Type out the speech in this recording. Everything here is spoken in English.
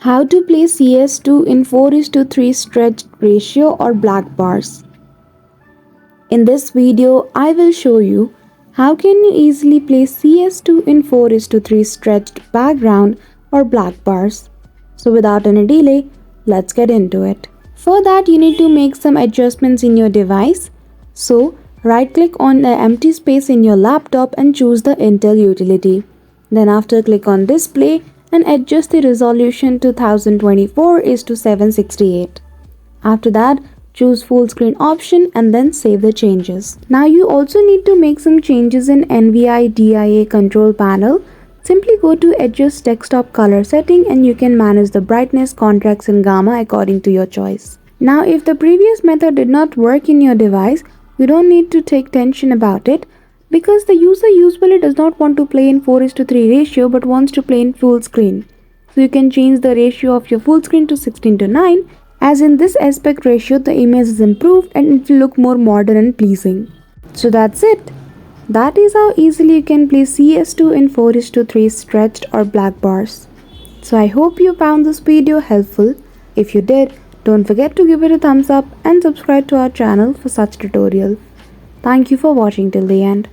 How to play CS2 in 4:3 stretched ratio or black bars. In this video, I will show you how can you easily play CS2 in 4:3 stretched background or black bars. So without any delay, let's get into it. For that, you need to make some adjustments in your device. So right click on the empty space in your laptop and choose the Intel utility. Then after click on display and adjust the resolution to 1024:768. After that, choose full screen option and then save the changes. Now you also need to make some changes in Nvidia Control Panel. Simply go to adjust desktop color setting and you can manage the brightness, contrast and gamma according to your choice. Now if the previous method did not work in your device, you don't need to take tension about it, because the user usually does not want to play in 4:3 ratio but wants to play in full screen. So you can change the ratio of your full screen to 16:9, as in this aspect ratio the image is improved and it will look more modern and pleasing. So that's it. That is how easily you can play CS2 in 4:3 stretched or black bars. So I hope you found this video helpful. If you did, don't forget to give it a thumbs up and subscribe to our channel for such tutorials. Thank you for watching till the end.